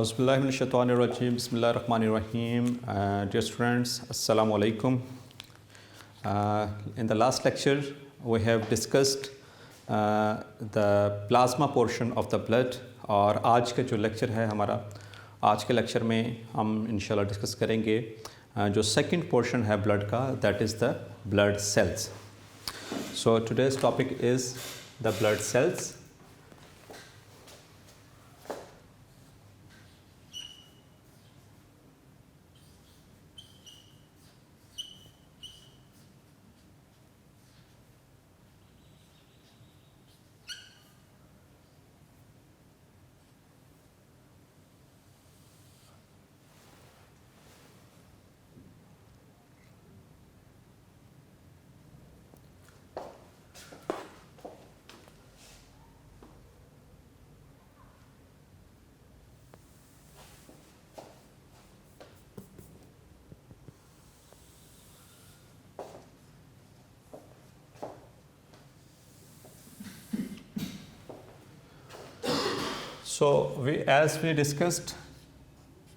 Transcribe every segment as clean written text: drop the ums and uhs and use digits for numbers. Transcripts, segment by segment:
Auzubillahiminash-shaytanir-rajim. Bismillahir-rahmanir-rahim. Dear students, Assalamu alaikum. In the last lecture, we have discussed the plasma portion of the blood. और आज का जो lecture है हमारा, आज के लेक्चर में हम इंशाल्लाह डिस्कस करेंगे जो सेकंड पोर्शन है ब्लड का, that is the blood cells. So today's topic is the blood cells. So as we discussed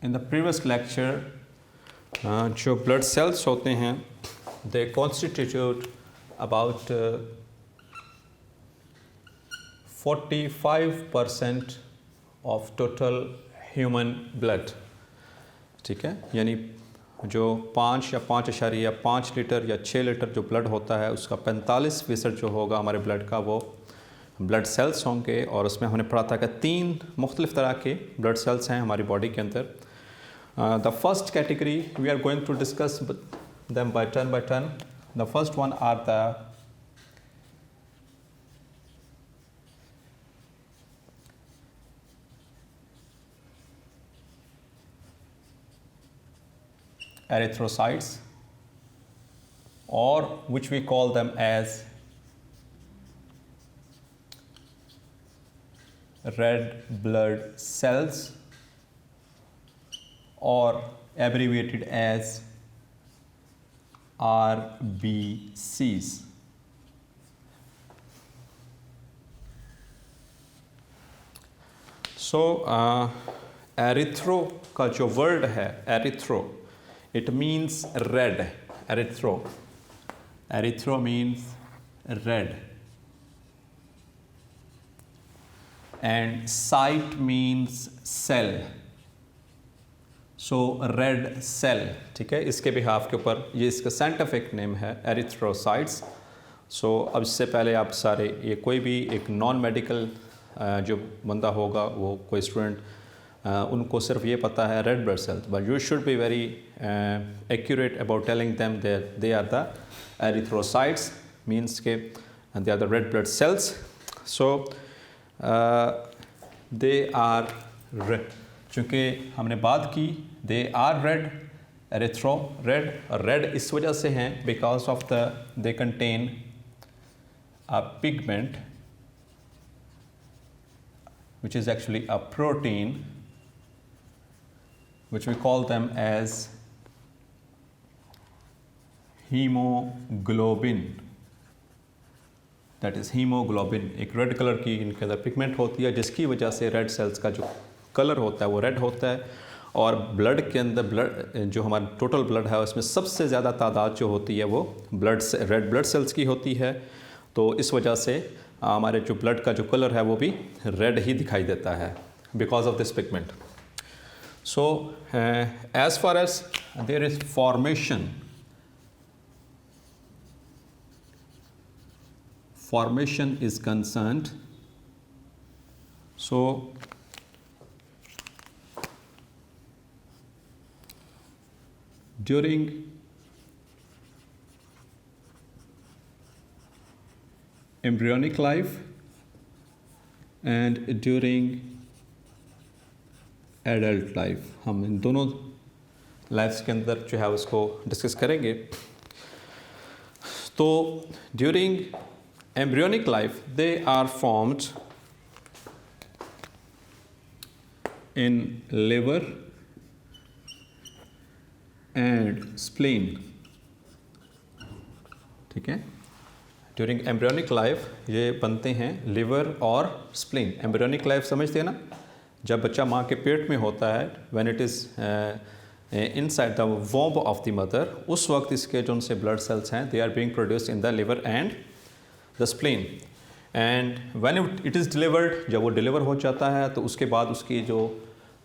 in the previous lecture, जो blood cells होते हैं, they constitute about 45% of total human blood. ठीक है, यानी जो 5 litre या 6 litre जो blood होता है, उसका 45% जो होगा हमारे ब्लड का, वो ब्लड सेल्स होंगे. और उसमें हमने पढ़ा था कि 3 मुख्तलिफ़ तरह के ब्लड सेल्स हैं हमारी बॉडी के अंदर. The first category we are going to discuss them by turn. The first one are the erythrocytes, or which we call them as red blood cells, or abbreviated as RBCs. So erythro का जो word है, erythro, it means red. Erythro means red. And cyte means cell. So red cell, ठीक है, इसके behalf के ऊपर ये इसका साइंटिफिक नेम है, एरिथ्रोसाइट्स. सो अब इससे पहले आप सारे, ये कोई भी एक नॉन मेडिकल जो बंदा होगा, वो कोई स्टूडेंट, उनको सिर्फ ये पता है red blood cells, but you should be very accurate about telling them they are the erythrocytes, means के they are the red blood cells. So they are red, चूँकि हमने बात की they are red, erythro red, और red इस वजह से हैं because of the they contain a pigment which is actually a protein which we call them as hemoglobin. That is hemoglobin. एक रेड कलर की इनके अंदर पिगमेंट होती है, जिसकी वजह से रेड सेल्स का जो कलर होता है वो रेड होता है. और ब्लड के अंदर, ब्लड जो हमारा टोटल ब्लड है, उसमें सबसे ज़्यादा तादाद जो होती है वो रेड ब्लड सेल्स की होती है. तो इस वजह से हमारे जो ब्लड का जो कलर है वो भी रेड ही दिखाई देता है because of this pigment. So as far as there is formation is concerned, so during embryonic life and during adult life, हम इन दोनों लाइफ्स के अंदर जो है उसको डिस्कस करेंगे. तो during embryonic life they are formed in liver and spleen. ठीक है, ड्यूरिंग एम्ब्रियोनिक लाइफ ये बनते हैं लिवर और स्प्लीन. एम्ब्रियोनिक लाइफ समझते हैं ना, जब बच्चा माँ के पेट में होता है, when it is inside the womb of the mother, उस वक्त इसके जो उनसे ब्लड सेल्स हैं they are being produced in the liver and the spleen. And when it is delivered, जब वो डिलीवर हो जाता है तो उसके बाद उसकी जो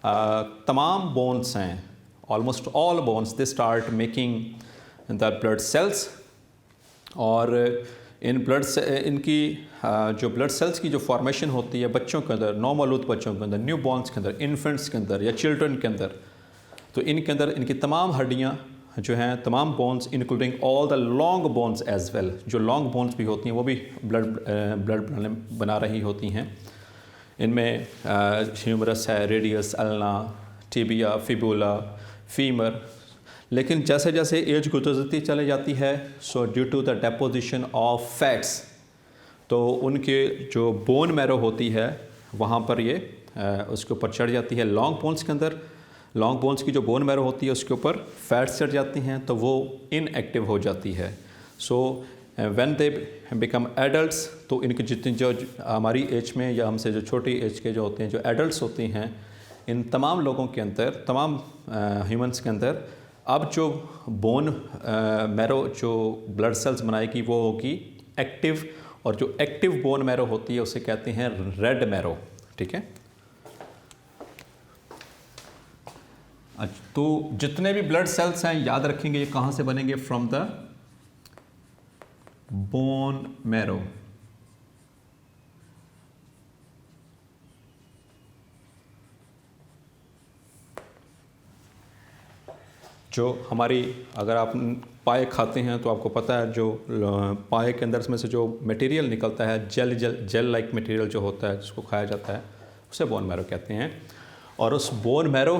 तमाम बोन्स हैं, almost all bones, they start making the blood cells. और इनकी जो ब्लड सेल्स की जो फॉर्मेशन होती है बच्चों के अंदर, नौमौलूद बच्चों के अंदर, न्यू बॉर्न्स के अंदर, इन्फेंट्स के अंदर या चिल्ड्रन के अंदर, तो इनके अंदर इनकी तमाम हड्डियाँ जो हैं, तमाम bones including all the long bones as well, जो लॉन्ग बोन्स भी होती हैं वो भी ब्लड बना रही होती हैं। इनमें ह्यूमरस है, radius, ulna, tibia, fibula, femur. लेकिन जैसे जैसे एज गुजरती चली जाती है, so due to the deposition of fats, तो उनके जो बोन मैरो होती है वहाँ पर ये उसके ऊपर चढ़ जाती है। लॉन्ग बोन्स के अंदर, लॉन्ग बोन्स की जो बोन मैरो होती है उसके ऊपर फैट्स चढ़ जाती हैं, तो वो इनएक्टिव हो जाती है। So when they become adults, तो इनके जितनी जो हमारी एज में या हमसे जो छोटी एज के जो होते हैं, जो एडल्ट्स होते हैं, इन तमाम लोगों के अंदर, तमाम ह्यूमंस के अंदर अब जो बोन मैरो जो ब्लड सेल्स बनाएगी वो होगी एक्टिव, और जो एक्टिव बोन मैरो होती है उसे कहते हैं रेड मैरो। ठीक है, तो जितने भी ब्लड सेल्स हैं याद रखेंगे ये कहाँ से बनेंगे, फ्रॉम द बोन मैरो। जो हमारी, अगर आप पाए खाते हैं तो आपको पता है जो पाए के अंदर में से जो मटेरियल निकलता है, जेल लाइक मटेरियल जो होता है जिसको खाया जाता है, उसे बोन मैरो कहते हैं। और उस बोन मैरो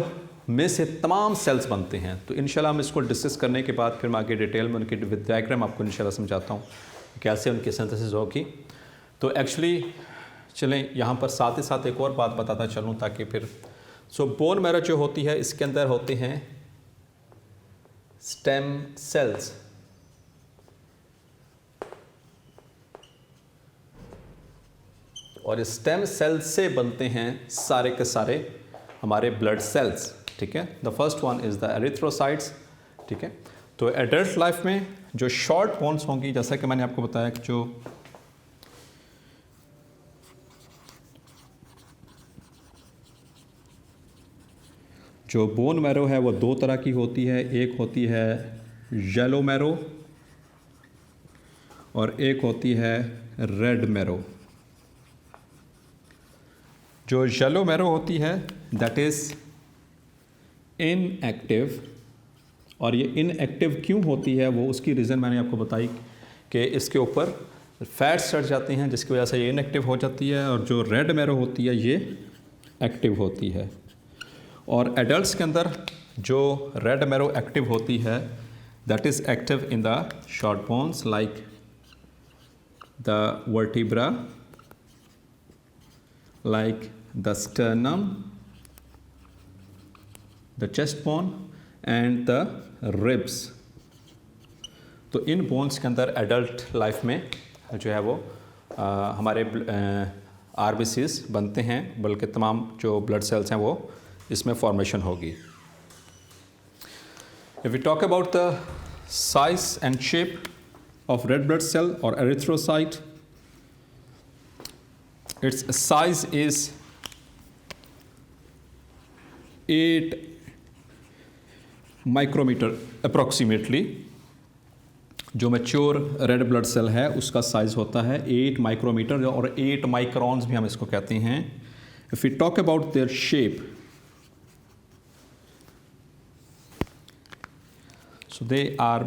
में से तमाम सेल्स बनते हैं। तो इंशाल्लाह हम इसको डिस्कस करने के बाद फिर मैं आगे डिटेल में उनकी विद डायग्राम आपको इंशाल्लाह समझाता हूँ कैसे उनकी सिंथेसिस होगी। तो एक्चुअली चलें यहाँ पर साथ ही साथ एक और बात बताता चलूँ ताकि फिर, सो बोन मैरो जो होती है इसके अंदर होते हैं स्टेम सेल्स। और स्टेम सेल्स से बनते हैं सारे के सारे हमारे ब्लड सेल्स। ठीक है, the first one is the erythrocytes. ठीक है, तो एडल्ट लाइफ में जो शॉर्ट बोन्स होंगी, जैसा कि मैंने आपको बताया कि जो बोन मैरो है वो दो तरह की होती है। एक होती है येलो मैरो और एक होती है रेड मैरो। जो येलो मैरो होती है दैट इज़ इनएक्टिव, और ये इनएक्टिव क्यों होती है वो उसकी रीज़न मैंने आपको बताई कि इसके ऊपर फैट्स चढ़ जाते हैं जिसकी वजह से ये इनएक्टिव हो जाती है। और जो रेड मैरो होती है ये एक्टिव होती है। और एडल्ट्स के अंदर जो रेड मैरो एक्टिव होती है that is active in the short bones like the vertebra, like the sternum, the chest bone and the ribs। तो इन बोन्स के अंदर एडल्ट लाइफ में जो है वो हमारे आरबीसीज बनते हैं, बल्कि तमाम जो ब्लड सेल्स हैं वो इसमें फॉर्मेशन होगी। If we talk about the size and shape of red blood cell or erythrocyte, its size is 8 micrometer approximately। जो मैच्योर रेड ब्लड सेल है उसका साइज होता है 8 माइक्रोमीटर और 8 माइक्रॉन्स भी हम इसको कहते हैं। If we talk about their shape, so they are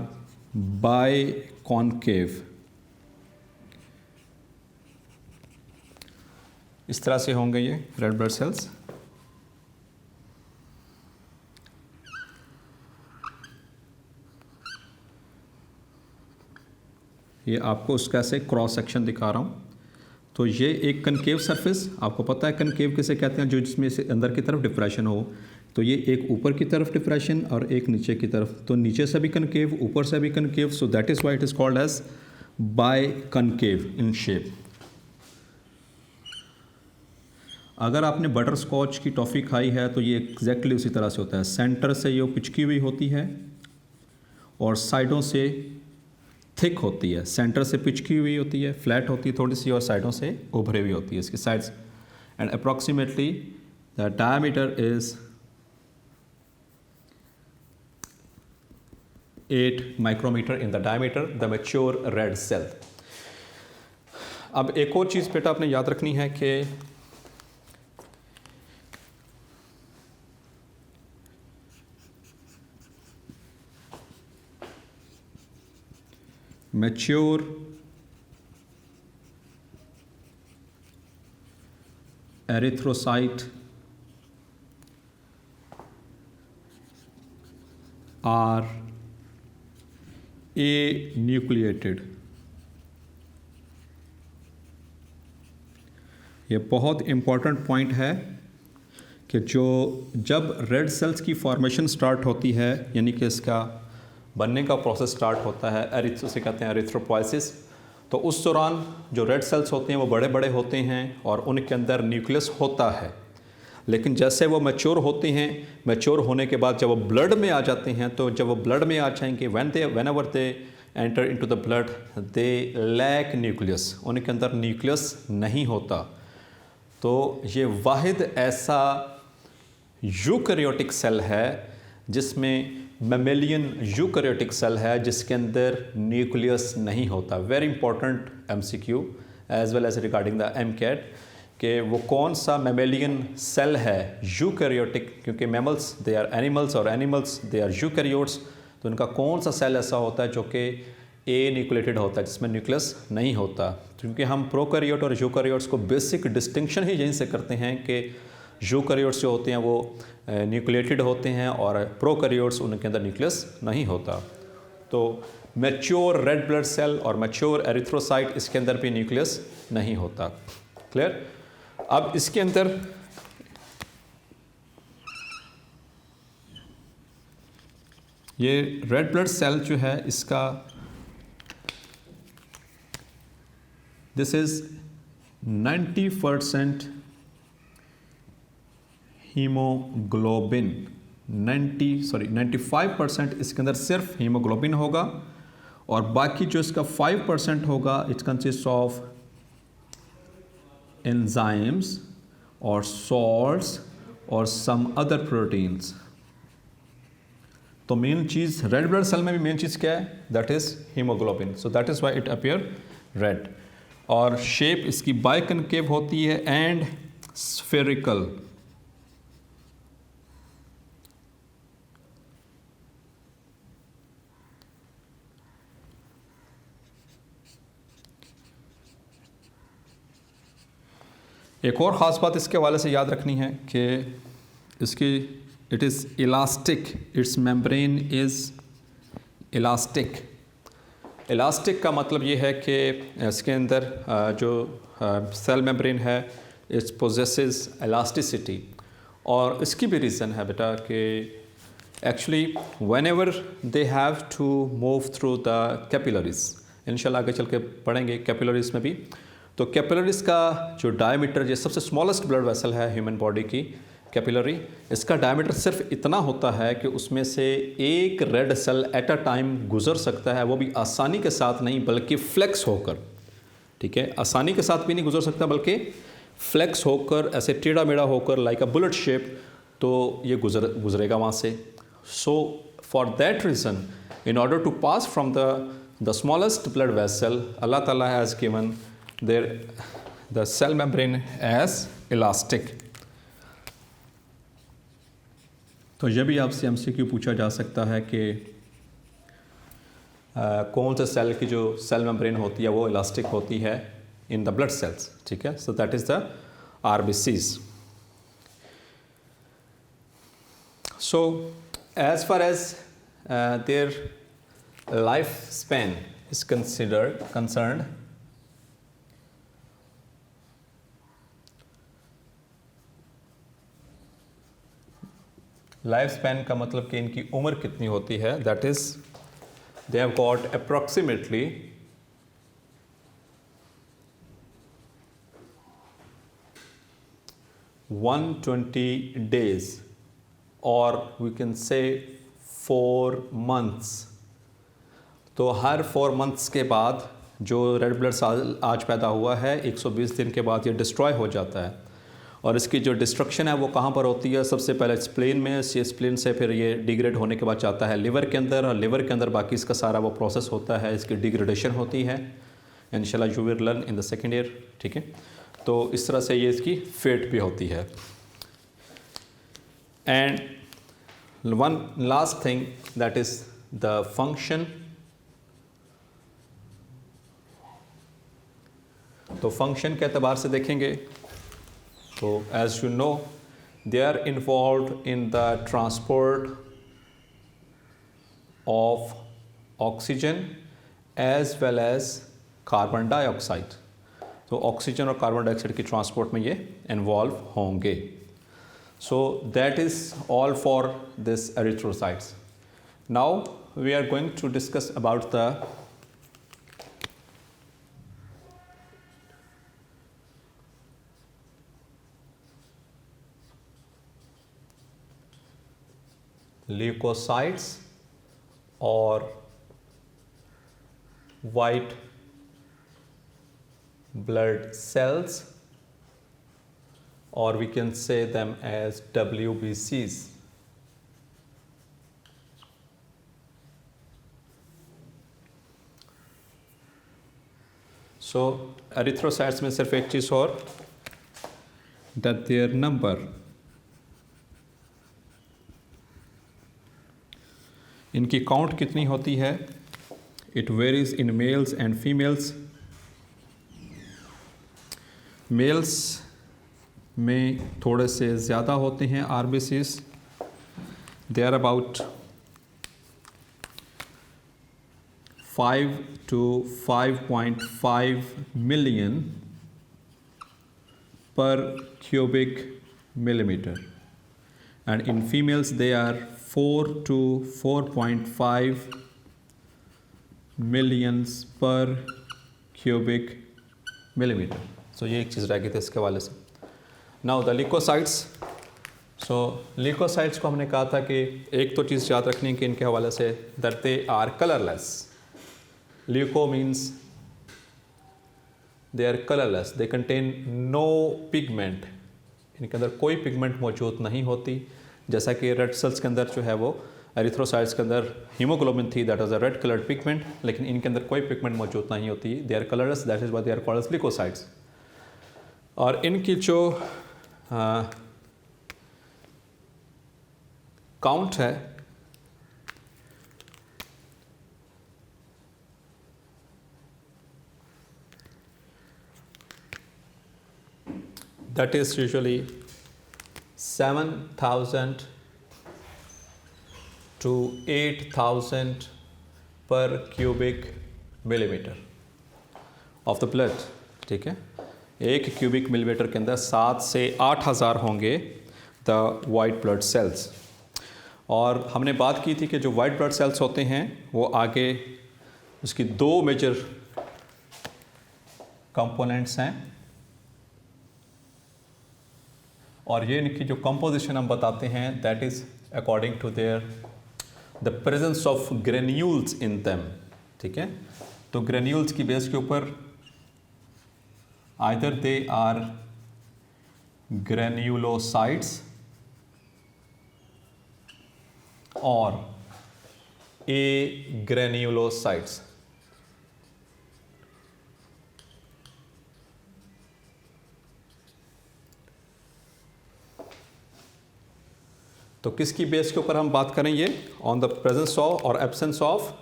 biconcave. इस तरह से होंगे ये रेड ब्लड सेल्स। ये आपको उसका ऐसे क्रॉस सेक्शन दिखा रहा हूँ। तो ये एक कनकेव सरफेस, आपको पता है कनकेव किसे कहते हैं, जो जिसमें से अंदर की तरफ डिप्रेशन हो। तो ये एक ऊपर की तरफ डिप्रेशन और एक नीचे की तरफ, तो नीचे से भी कनकेव, ऊपर से भी concave. So that is why it is called as biconcave in shape. अगर आपने बटर स्कॉच की टॉफ़ी खाई है तो ये एग्जैक्टली उसी तरह से होता है। सेंटर से ये पिचकी हुई होती है और साइडों से थिक होती है। सेंटर से पिचकी हुई होती है, फ्लैट होती है थोड़ी सी, और साइडों से उभरी हुई होती है इसकी sides. And approximately the diameter is 8 micrometre in the diameter, the mature red cell. अब एक और चीज़ बेटा आपने याद रखनी है कि mature erythrocyte are anucleated. ये बहुत इम्पॉर्टेंट पॉइंट है कि जब रेड सेल्स की फॉर्मेशन स्टार्ट होती है, यानी कि इसका बनने का प्रोसेस स्टार्ट होता है, उसे कहते हैं एरिथ्रोपोइसिस, तो उस दौरान जो रेड सेल्स होते हैं वो बड़े बड़े होते हैं और उनके अंदर न्यूक्लियस होता है। लेकिन जैसे वो मैच्योर होते हैं, मैच्योर होने के बाद जब वो ब्लड में आ जाते हैं, तो जब वो ब्लड में आ जाएंगे, whenever they enter into the blood they lack nucleus, उनके अंदर न्यूक्लियस नहीं होता। तो ये वाहिद ऐसा यूकैरियोटिक सेल है जिसमें मैमेलियन यूकैरियोटिक सेल है जिसके अंदर न्यूक्लियस नहीं होता। Very important MCQ as well as regarding the MCAT कि वो कौन सा मैमेलियन सेल है यूकैरियोटिक, क्योंकि मैमल्स दे आर एनिमल्स और एनिमल्स दे आर यूकैरियोट्स, तो उनका कौन सा सेल ऐसा होता है जो कि ए न्यूक्लिएटेड होता है, जिसमें न्यूक्लियस नहीं होता। क्योंकि हम प्रोकैरियोट और यूकैरियोट्स को बेसिक डिस्टिंक्शन ही यहीं से करते हैं कि यूकैरियोट्स जो होते हैं वो न्यूक्लिएटेड होते हैं और प्रोकैरियोट्स उनके अंदर न्यूक्लियस नहीं होता। तो मैच्योर रेड ब्लड सेल और मैच्योर एरिथ्रोसाइट, इसके अंदर भी न्यूक्लियस नहीं होता। क्लियर? अब इसके अंदर ये रेड ब्लड सेल जो है इसका दिस इज 90% हीमोग्लोबिन, 95% इसके अंदर सिर्फ हीमोग्लोबिन होगा और बाकी जो इसका 5% होगा इट कंसिस्ट ऑफ एंजाइम्स और सॉल्ट्स और सम अदर प्रोटीन्स। तो मेन चीज़ रेड ब्लड सेल में भी मेन चीज़ क्या है? That is haemoglobin. So that is why it appear red. और शेप इसकी बाइकनकेव होती है एंड स्फेरिकल। एक और ख़ास बात इसके हवाले से याद रखनी है कि इसकी it is elastic, its membrane is elastic. Elastic का मतलब ये है कि इसके अंदर जो सेल मेम्ब्रेन है इट्स पोजेसेस इलास्टिसिटी। और इसकी भी रीज़न है बेटा कि actually whenever they have to move through the capillaries, इंशाल्लाह आगे चल के पढ़ेंगे कैपिलरीज में भी। तो कैपिलरीज का जो डायमीटर, ये सबसे स्मॉलेस्ट ब्लड वेसल है ह्यूमन बॉडी की कैपिलरी, इसका डायमीटर सिर्फ इतना होता है कि उसमें से एक red cell at a time गुजर सकता है, वो भी आसानी के साथ नहीं बल्कि फ्लेक्स होकर। ठीक है, आसानी के साथ भी नहीं गुजर सकता बल्कि फ्लेक्स होकर, ऐसे टेढ़ा मेढ़ा होकर, लाइक अ बुलेट शेप, तो ये गुजरेगा वहाँ से। So for that reason in order to pass from the smallest blood vessel, अल्लाह ताला has given the cell membrane as elastic। तो यह भी आपसे एमसीक्यू पूछा जा सकता है कि कौन से सेल की जो सेल मेम्ब्रेन होती है वो इलास्टिक होती है इन द ब्लड सेल्स। ठीक है, so that is the RBCs. So as far as their life span is concerned, life span का मतलब कि इनकी उम्र कितनी होती है, that is they have got approximately 2 120 days और we can say 4 months। तो हर 4 months के बाद जो रेड ब्लड सेल आज पैदा हुआ है 120 दिन के बाद ये डिस्ट्रॉय हो जाता है। और इसकी जो डिस्ट्रक्शन है वो कहाँ पर होती है? सबसे पहले स्प्लीन में, स्प्लीन से फिर ये डिग्रेड होने के बाद जाता है लिवर के अंदर, और लिवर के अंदर बाकी इसका सारा वो प्रोसेस होता है, इसकी डिग्रेडेशन होती है। इंशाल्लाह you will learn in the second year, ठीक है। तो इस तरह से ये इसकी फेट भी होती है। And one last thing that is the function. तो फंक्शन के एतबार से देखेंगे तो as you know they are involve in the transport of oxygen as well as carbon dioxide. तो ऑक्सीजन और कार्बन डाइऑक्साइड की ट्रांसपोर्ट में ये इन्वॉल्व होंगे। So that is all for this erythrocytes. Now we are going to discuss about the leukocytes or white blood cells, or we can say them as WBCs। So erythrocytes में सिर्फ एक चीज़ और, that their number, इनकी count कितनी होती है? It varies in males and females. Males में थोड़े से ज़्यादा होते हैं RBCs, they are about 5 to 5.5 million per cubic millimeter, and in females they are 4 to 4.5 millions per cubic millimeter। सो ये एक चीज़ रह गई थी इसके हवाले से। Now the leukocytes. सो ल्यूकोसाइट्स को हमने कहा था कि एक तो चीज़ याद रखनी कि इनके हवाले से that they are colourless. Leuco means they are colourless, they contain no pigment. इनके अंदर कोई पिगमेंट मौजूद नहीं होती। जैसा कि रेड सेल्स के अंदर जो है वो एरिथ्रोसाइट्स के अंदर हीमोग्लोबिन थी, that was a red coloured pigment, लेकिन इनके अंदर कोई पिगमेंट मौजूद नहीं होती। They are colourless, that is why they are called as leukocytes. और इनकी जो काउंट है that is usually 7,000 to 8,000 per cubic millimeter of the blood, ठीक है। एक क्यूबिक मिलीमीटर के अंदर 7 से 8,000 होंगे द वाइट ब्लड सेल्स। और हमने बात की थी कि जो वाइट ब्लड सेल्स होते हैं वो आगे उसकी 2 मेजर कंपोनेंट्स हैं, और ये इनकी जो कंपोजिशन हम बताते हैं that is according to their the presence of granules in them, ठीक है। तो ग्रेन्यूल्स की बेस के ऊपर आइदर दे आर ग्रेन्यूलोसाइट्स और ए ग्रेन्यूलोसाइट्स। तो किसकी बेस के ऊपर हम बात करें? ये on the presence of or absence of,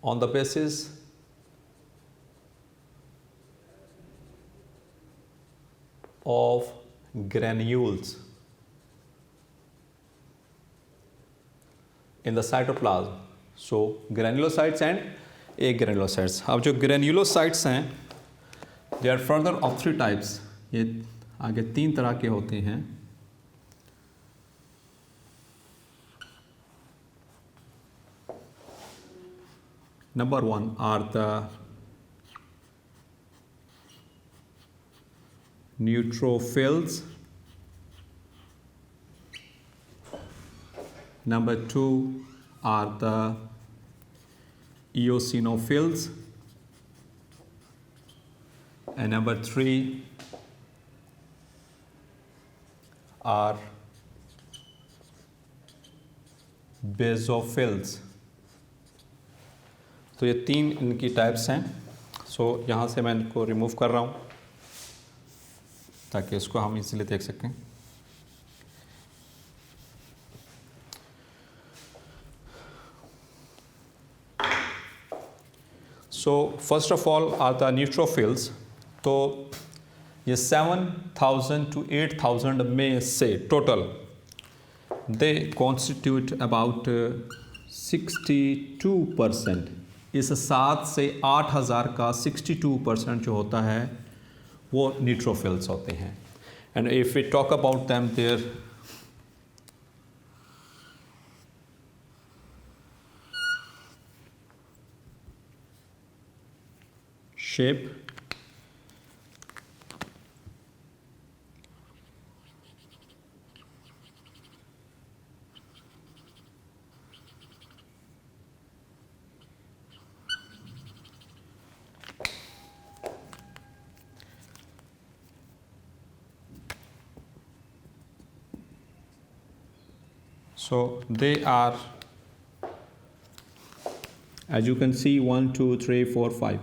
on the basis of granules in the cytoplasm. So granulocytes and agranulocytes. अब जो ग्रेन्युलोसाइट्स हैं they are further of 3 types. ये आगे 3 तरह के होते हैं। Number 1 are the neutrophils Number 2 are the eosinophils, and number 3 are basophils. तो ये 3 इनकी टाइप्स हैं। सो यहाँ से मैं इनको रिमूव कर रहा हूँ ताकि इसको हम इजीली देख सकें। So first of all are the neutrophils. तो ये 7,000 to 8,000 में से टोटल दे कॉन्स्टिट्यूट अबाउट 62%। इस 7 से 8,000 का 62% जो होता है वो न्यूट्रोफिल्स होते हैं। And if we talk about them their shape, so they are, as you can see, 1 2 3 4 5.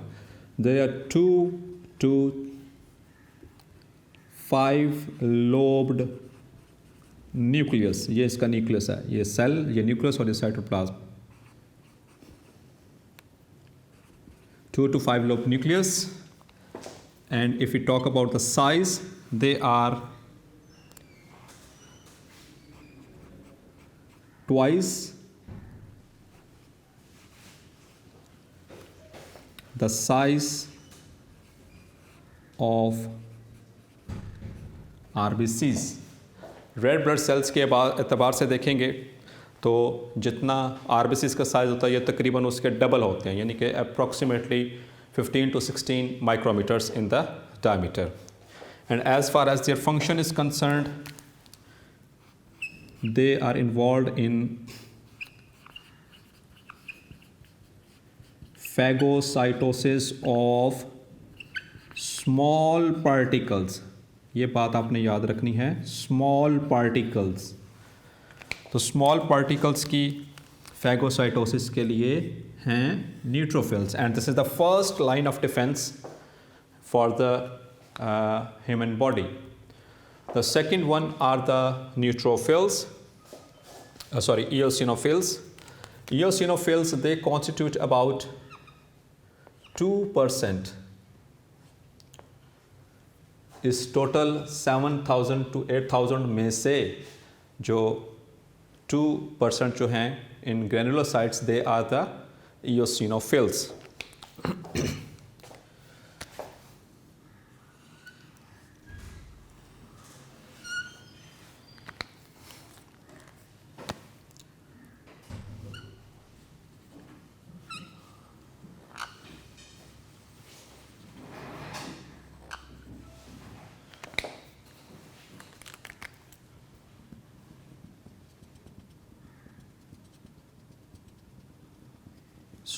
There are 2 to 5 lobed nucleus। ये इसका न्यूक्लियस है, ये सेल, ये न्यूक्लियस और ये cytoplasm. 2 to 5 lobed nucleus, and if we talk about the size, they are twice the size of RBCs। Red blood sales के एतबार से देखेंगे तो जितना RBCs का साइज़ होता है ये तकरीबन उसके डबल होते हैं, यानी कि approximately 15 to 16 micrometers in the diameter। And as far as their function is concerned, they are involved in phagocytosis of small particles। ये बात आपने याद रखनी है, small particles। तो small particles की phagocytosis के लिए हैं neutrophils, and this is the first line of defense for the human body। The second one are the neutrophils, eosinophils। Eosinophils, they constitute about 2% इस टोटल 7,000 to 8,000 में से जो 2% जो हैं इन granulocytes, they are the eosinophils।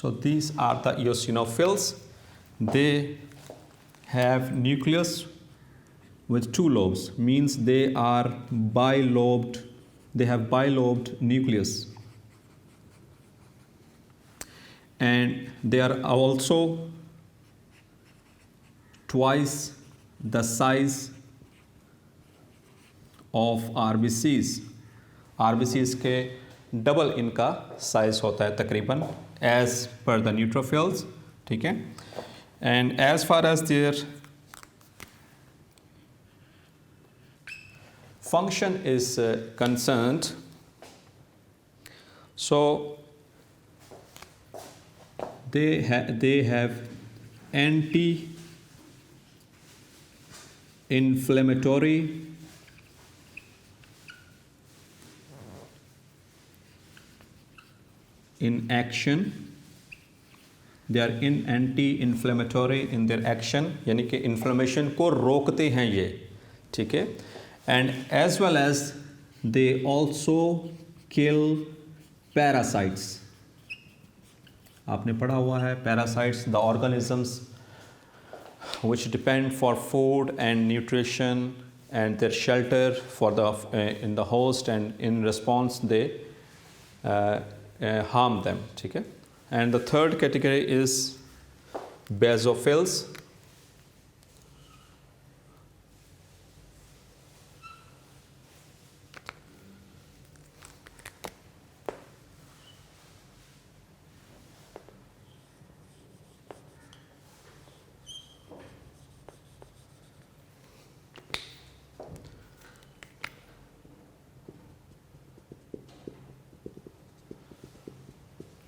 So these are the eosinophils। They have nucleus with 2 lobes, means they are bilobed, they have bilobed nucleus, and they are also twice the size of RBCs। RBCs के double इनका size होता है तकरीबन as per the neutrophils, ठीक है। And as far as their function is concerned, so they have anti-inflammatory in action। They are anti-inflammatory in their action, यानी कि inflammation को रोकते हैं ये, ठीक है। And as well as they also kill parasites. आपने पढ़ा हुआ है parasites, the organisms which depend for food and nutrition and their shelter for the in the host, and in response they harm them. ठीक है. And the third category is basophils.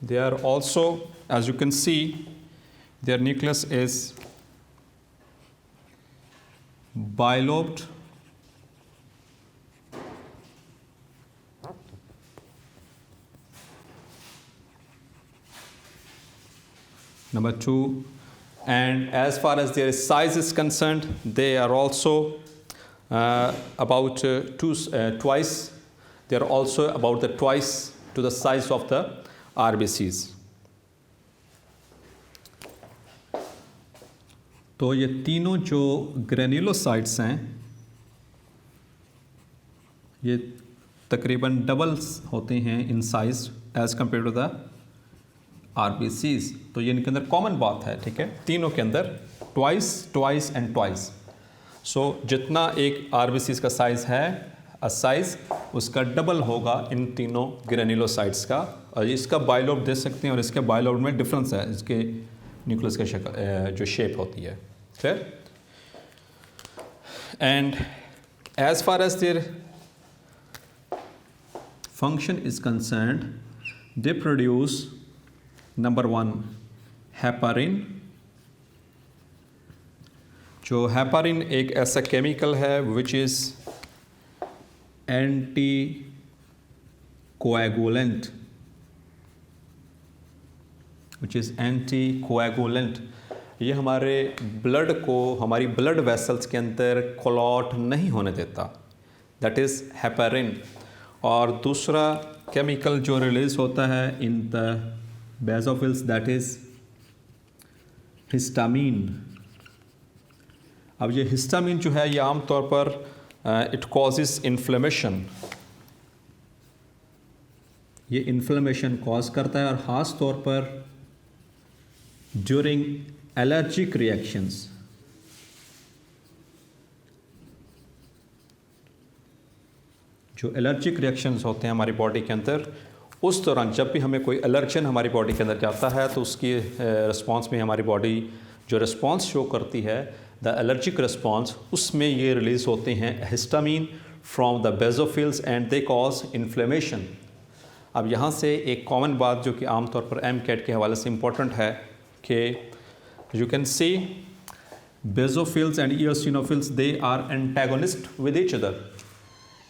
They are also, as you can see, their nucleus is bilobed. Number two, and as far as their size is concerned, they are also about twice. They are also about the twice to the size of the RBCs. तो ये तीनों जो granulocytes हैं ये तकरीबन doubles होते हैं in size as compare to the RBCs. तो ये इनके अंदर कॉमन बात है. ठीक है, तीनों के अंदर ट्वाइस, ट्वाइस एंड ट्वाइस. सो जितना एक RBCs का साइज है साइज उसका डबल होगा इन तीनों ग्रेन्युलोसाइट्स का. और इसका बायलोब दे सकते हैं और इसके बायलोब में डिफरेंस है, इसके न्यूक्लियस का शक्ल जो शेप होती है. Clear. And as far as their function is concerned, they produce number one heparin. जो हेपारिन एक ऐसा केमिकल है which is anti coagulant, which is anti coagulant. ये हमारे ब्लड को हमारी ब्लड वेसल्स के अंदर क्लॉट नहीं होने देता. That is heparin. और दूसरा केमिकल जो रिलीज होता है in the basophils, that is histamine. अब ये हिस्टामीन जो है ये आमतौर पर इट कॉजेस इन्फ्लेमेशन. ये इन्फ्लेमेशन कॉज करता है और ख़ास तौर पर ड्यूरिंग एलर्जिक रिएक्शंस. जो एलर्जिक रिएक्शंस होते हैं हमारी बॉडी के अंदर, उस दौरान जब भी हमें कोई एलर्जन हमारी बॉडी के अंदर जाता है तो उसकी रिस्पॉन्स में हमारी बॉडी जो रिस्पॉन्स शो करती है, द एलर्जिक रिस्पॉन्स, उसमें ये रिलीज़ होते हैं histamine from the basophils and they cause inflammation. अब यहाँ से एक कॉमन बात जो कि आमतौर पर MCAT के हवाले से इम्पोर्टेंट है कि you can see basophils and eosinophils, they are antagonist with each other.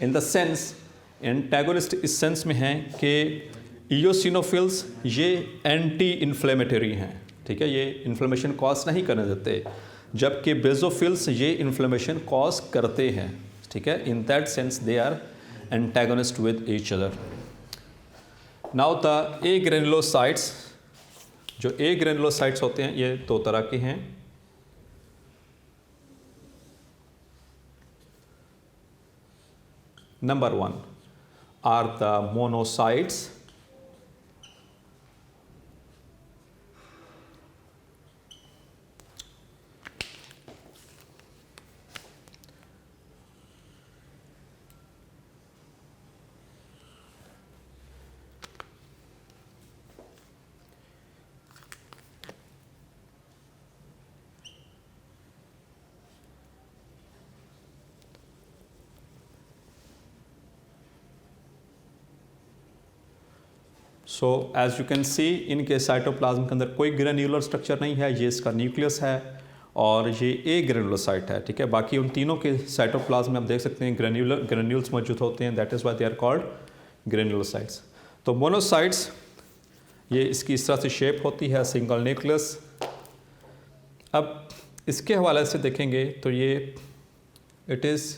In the sense, antagonist इस सेंस में है कि इयोसिनोफिल्स ये एंटी इन्फ्लेमेटरी हैं. ठीक है, ये इन्फ्लेमेशन कॉज नहीं करने देते, जबकि बेसोफिल्स ये इन्फ्लेमेशन कॉज करते हैं. ठीक है, in that sense they are antagonist with each other. Now the agranulocytes, जो ए ग्रेनुलोसाइट्स होते हैं ये दो तरह के हैं. Number one are the monocytes. So as you can see, इनके साइटोप्लाज्म के अंदर कोई ग्रेन्यूलर स्ट्रक्चर नहीं है. ये इसका न्यूक्लियस है और ये ए ग्रेनुलोसाइट है. ठीक है, बाकी उन तीनों के साइटोप्लाज्म में आप देख सकते हैं ग्रेन्यूल्स मौजूद होते हैं. That is why they are called granulocytes. तो मोनोसाइट्स, ये इसकी इस तरह से शेप होती है, सिंगल न्यूक्लियस. अब इसके हवाले से देखेंगे तो ये it is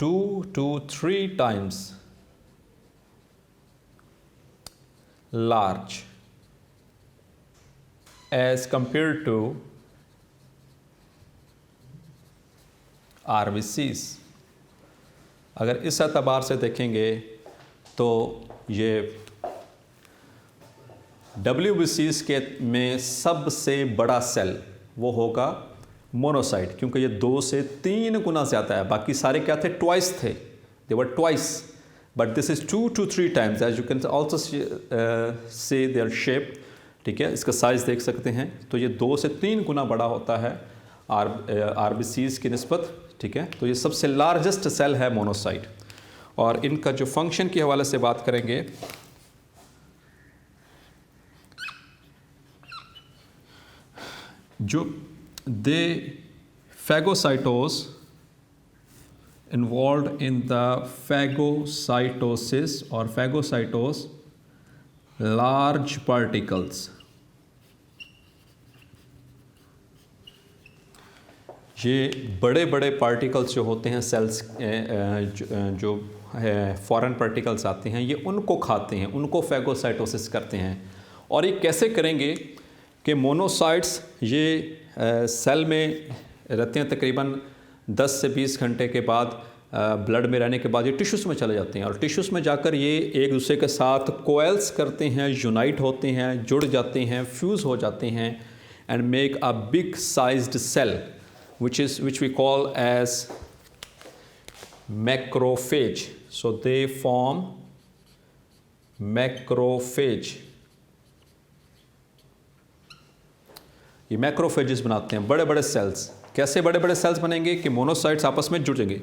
2 to 3 times large as compared to RBCs। अगर इस एतबार से देखेंगे तो ये WBCs के में सबसे बड़ा सेल वो होगा मोनोसाइट, क्योंकि ये 2 से 3 गुना ज़्यादा है। बाकी सारे क्या थे? ट्वाइस थे, they were twice, but this is 2 to 3 times. As you can also see their shape, ठीक है, इसका साइज़ देख सकते हैं। तो ये 2 से 3 गुना बड़ा होता है RBCs की निस्बत, ठीक है। तो ये सबसे लार्जेस्ट सेल है मोनोसाइट। और इनका जो फंक्शन के हवाले से बात करेंगे, जो दे phagocytose involved in the phagocytosis or phagocytose large particles। ये बड़े बड़े पार्टिकल्स जो होते हैं सेल्स, जो फॉरेन पार्टिकल्स आते हैं, ये उनको खाते हैं, उनको फैगोसाइटोसिस करते हैं। और ये कैसे करेंगे कि मोनोसाइट्स ये सेल में रहते हैं तकरीबन 10 से 20 घंटे के बाद, ब्लड में रहने के बाद ये टिश्यूज़ में चले जाते हैं। और टिश्यूज़ में जाकर ये एक दूसरे के साथ कोएल्स करते हैं, यूनाइट होते हैं, जुड़ जाते हैं, फ्यूज़ हो जाते हैं, and make a big sized cell which we call as macrophage। So they form macrophage। ये मैक्रोफेजेस बनाते हैं बड़े बड़े सेल्स। कैसे बड़े बड़े सेल्स बनेंगे कि मोनोसाइट्स आपस में जुड़ेंगे।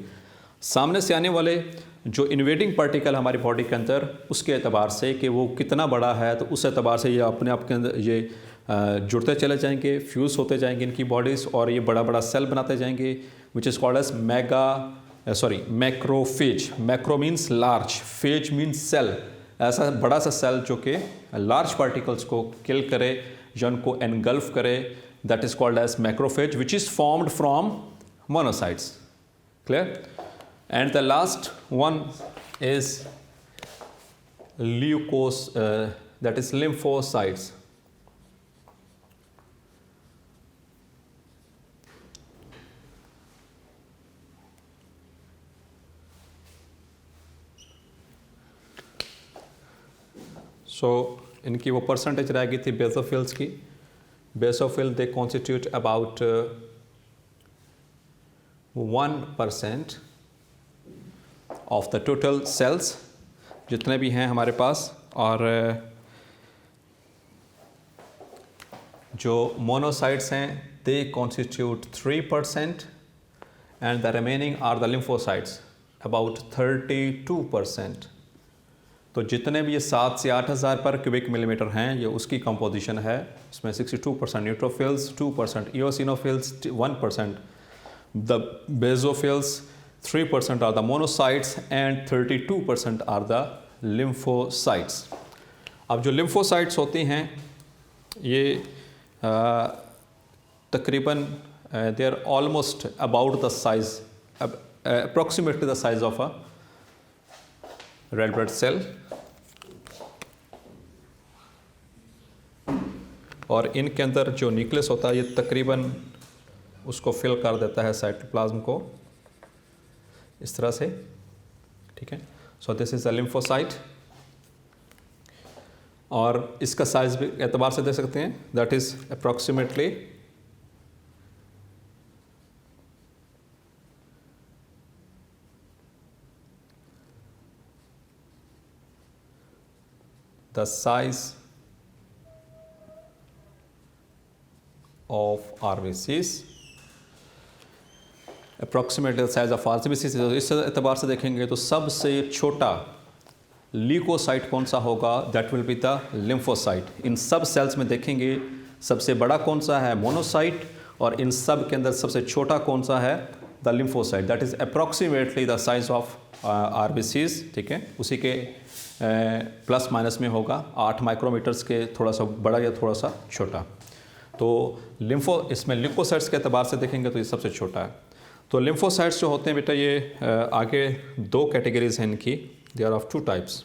सामने से आने वाले जो इन्वेडिंग पार्टिकल हमारी बॉडी के अंदर, उसके एतबार से कि वो कितना बड़ा है, तो उस एतबार से ये अपने आप के अंदर ये जुड़ते चले जाएंगे, फ्यूज़ होते जाएंगे इनकी बॉडीज़, और ये बड़ा बड़ा सेल बनाते जाएंगे, which is called as macrophage. Macro means large, phage means cell. ऐसा बड़ा सा सेल जो कि लार्ज पार्टिकल्स को किल करे या उनको एनगल्फ करे, that is called as macrophage, which is formed from monocytes. Clear? And the last one is leukos, that is lymphocytes। सो इनकी वो परसेंटेज रह गई थी बेसोफिल्स की। Basophil they constitute about 1% of the total cells जितने भी हैं हमारे पास। और जो मोनोसाइट्स हैं they constitute 3% and the remaining are the lymphocytes about 32%। तो जितने भी ये 7 से 8 हज़ार पर क्यूबिक मिलीमीटर हैं, ये उसकी कंपोजिशन है। इसमें 62% neutrophils, 2% eosinophils, 1% the basophils, 3% are the monocytes and 32% are the lymphocytes. अब जो लिम्फोसाइट्स होते हैं ये तकरीबन they are almost about the size, approximately the size of a red blood cell. और इनके अंदर जो न्यूक्लियस होता है ये तकरीबन उसको फिल कर देता है साइटोप्लाज्म को इस तरह से, ठीक है। So this is a lymphocyte. और इसका साइज भी एतबार से देख सकते हैं, that is approximately the size of RBCs, approximately the size of RBCs। इस एतबार से देखेंगे तो सबसे छोटा ल्यूकोसाइट कौन सा होगा, that will be the lymphocyte. इन सब सेल्स में देखेंगे सबसे बड़ा कौन सा है, मोनोसाइट, और इन सब के अंदर सबसे छोटा कौन सा है, the lymphocyte. That is approximately the size of RBCs, ठीक है। उसी के प्लस माइनस में होगा 8 माइक्रोमीटर्स के, थोड़ा सा बड़ा या थोड़ा सा छोटा। तो इसमें लिम्फोसाइट्स के एतबार से देखेंगे तो ये सबसे छोटा है। तो लिम्फोसाइट्स जो होते हैं बेटा, ये आगे 2 कैटेगरीज हैं इनकी, they are of 2 types.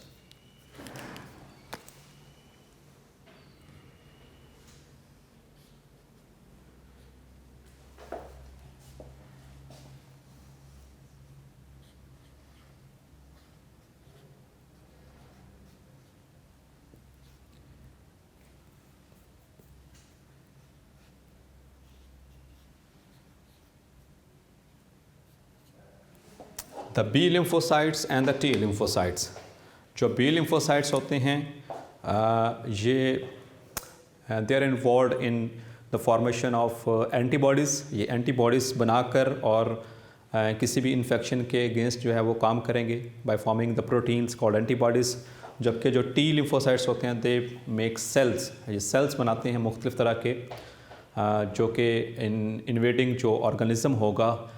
The B lymphocytes and the T lymphocytes. जो बी लिम्फोसाइट्स होते हैं ये they are involve in the formation of antibodies. ये एंटीबॉडीज़ बनाकर और किसी भी इन्फेक्शन के अगेंस्ट जो है वो काम करेंगे by forming the proteins called antibodies. जबकि जो टी लिम्फोसाइट्स होते हैं दे मेक सेल्स, ये सेल्स बनाते हैं मुख्तलिफ़ तरह के जो कि इन्वेडिंग जो ऑर्गेनिज़म होगा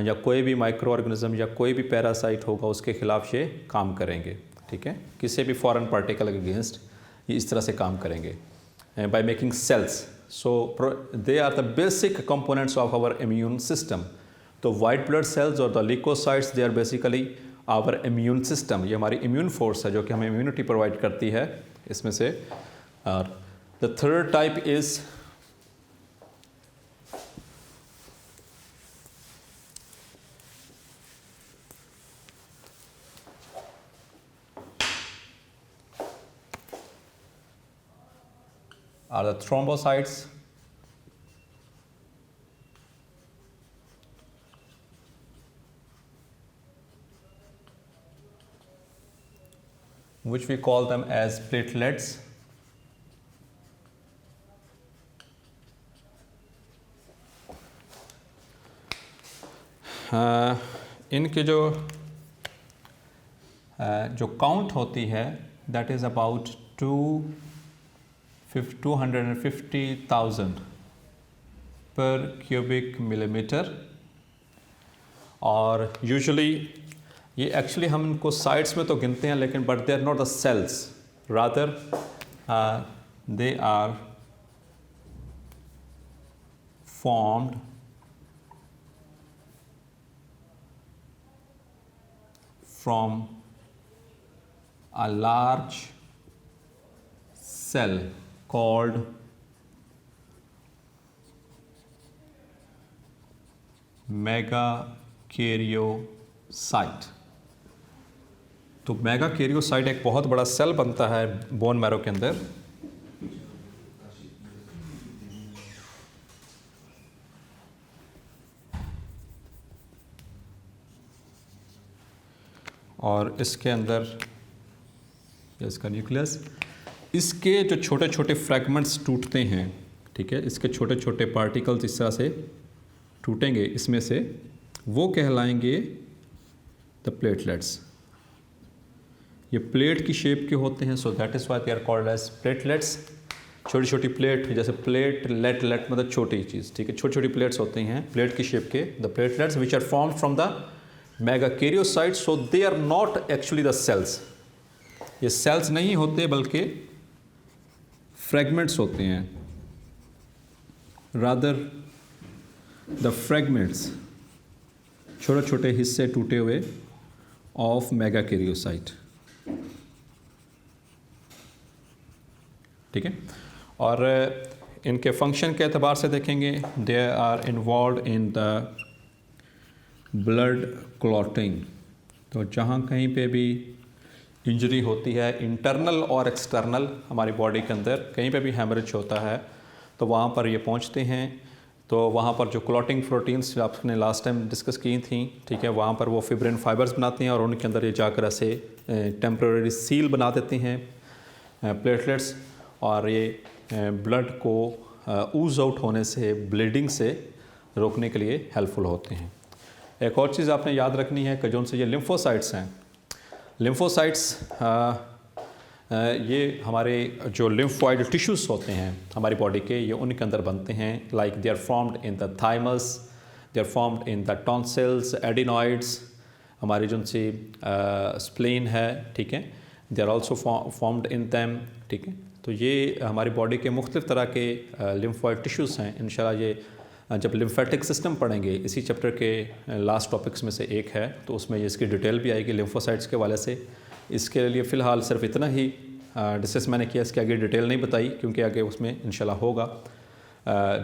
या कोई भी माइक्रो ऑर्गेनिज़म या कोई भी पैरासाइट होगा उसके ख़िलाफ़ ये काम करेंगे। ठीक है, किसी भी फॉरेन पार्टिकल के अगेंस्ट ये इस तरह से काम करेंगे by making cells. So they are the basic components of our immune system. तो वाइट ब्लड सेल्स और the leukocytes they are basically our immune system. ये हमारी इम्यून फोर्स है जो कि हमें इम्यूनिटी प्रोवाइड करती है इसमें से। और the third type is are the thrombocytes, which we call them as platelets. इनके जो काउंट होती है that is about 250,000 per cubic millimetre. और यूजुअली ये एक्चुअली हम इनको साइड्स में तो गिनते हैं लेकिन but they are not the cells, rather they are formed from a large cell called megakaryocyte. तो मेगाकैरियोसाइट एक बहुत बड़ा सेल बनता है बोन मैरो के अंदर। और इसके अंदर इसका न्यूक्लियस, इसके जो छोटे छोटे फ्रैगमेंट्स टूटते हैं, ठीक है, इसके छोटे छोटे पार्टिकल्स इस तरह से टूटेंगे इसमें से, वो कहलाएंगे द प्लेटलेट्स। ये प्लेट की शेप के होते हैं, so that is why they are called as platelets. छोटी छोटी प्लेट, जैसे प्लेट लेट मतलब छोटी चीज़, ठीक है, छोटी छोटी प्लेट्स होते हैं प्लेट की शेप के, the platelets which are formed from the megakaryocytes. So they are not actually the cells, ये सेल्स नहीं होते बल्कि फ्रैगमेंट्स होते हैं, रादर द फ्रैगमेंट्स, छोटे छोटे हिस्से टूटे हुए ऑफ मेगाकैरियोसाइट। ठीक है, और इनके फंक्शन के एतबार से देखेंगे, they are involve in the blood clotting. तो जहाँ कहीं पे भी इंजरी होती है इंटरनल और एक्सटर्नल हमारी बॉडी के अंदर, कहीं पे भी हैमरेज होता है तो वहाँ पर ये पहुँचते हैं। तो वहाँ पर जो क्लॉटिंग प्रोटीन्स जो आपने लास्ट टाइम डिस्कस की थी, ठीक है, वहाँ पर वो फिब्रिन फाइबर्स बनाते हैं और उनके अंदर ये जाकर ऐसे टेम्परेरी सील बना देते हैं प्लेटलेट्स, और ये ब्लड को ऊज आउट होने से, ब्लीडिंग से रोकने के लिए हेल्पफुल होते हैं। एक और चीज़ आपने याद रखनी है कि जो उनसे ये लिम्फोसाइट्स हैं, लिम्फोसाइट्स ये हमारे जो लिम्फॉइड टिश्यूज़ होते हैं हमारी बॉडी के, ये उनके अंदर बनते हैं। Like they are formed in the thymus, they are formed in the tonsils, adenoids, हमारी जो सी स्प्लीन है, ठीक है, they are also formed in them. ठीक है, तो ये हमारी बॉडी के मुख्तलिफ तरह के लिम्फॉइड टिश्यूज़ हैं। इंशाल्लाह ये जब लिम्फेटिक सिस्टम पढ़ेंगे, इसी चैप्टर के लास्ट टॉपिक्स में से एक है, तो उसमें ये इसकी डिटेल भी आएगी लिम्फोसाइट्स के वाले से। इसके लिए फ़िलहाल सिर्फ इतना ही डिस्कस मैंने किया, इसके आगे डिटेल नहीं बताई क्योंकि आगे उसमें इंशाल्लाह होगा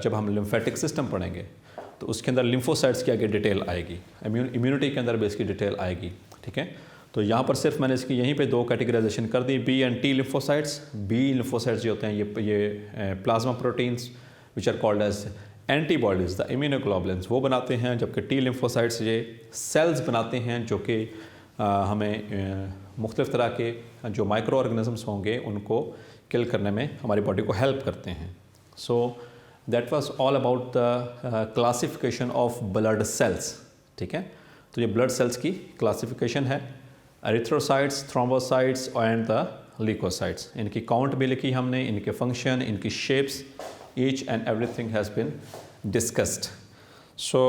जब हम लिम्फेटिक सिस्टम पढ़ेंगे तो उसके अंदर लिम्फोसाइट्स की आगे डिटेल आएगी, इम्यूनिटी के अंदर भी इसकी डिटेल आएगी। ठीक है, तो यहाँ पर सिर्फ मैंने इसकी यहीं पे दो कैटेगराइजेशन कर दी, B and T lymphocytes. B lymphocytes जो होते हैं ये plasma proteins which are called as antibodies the immunoglobulins वो बनाते हैं, जबकि टी लिम्फोसाइट्स ये सेल्स बनाते हैं जो कि हमें मुख्तलिफ़ तरह के जो माइक्रो ऑर्गेनिजम्स होंगे उनको किल करने में हमारी बॉडी को हेल्प करते हैं। So that was all about the classification of blood cells. ठीक है, तो ये ब्लड सेल्स की क्लासिफिकेशन है, erythrocytes, thrombocytes and the leukocytes. इनकी काउंट भी लिखी हमने, इनके फंक्शन, इनकी shapes, each and everything has been discussed. So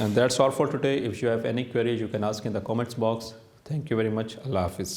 and that's all for today. If you have any query, you can ask in the comments box. Thank you very much. Allah Hafiz.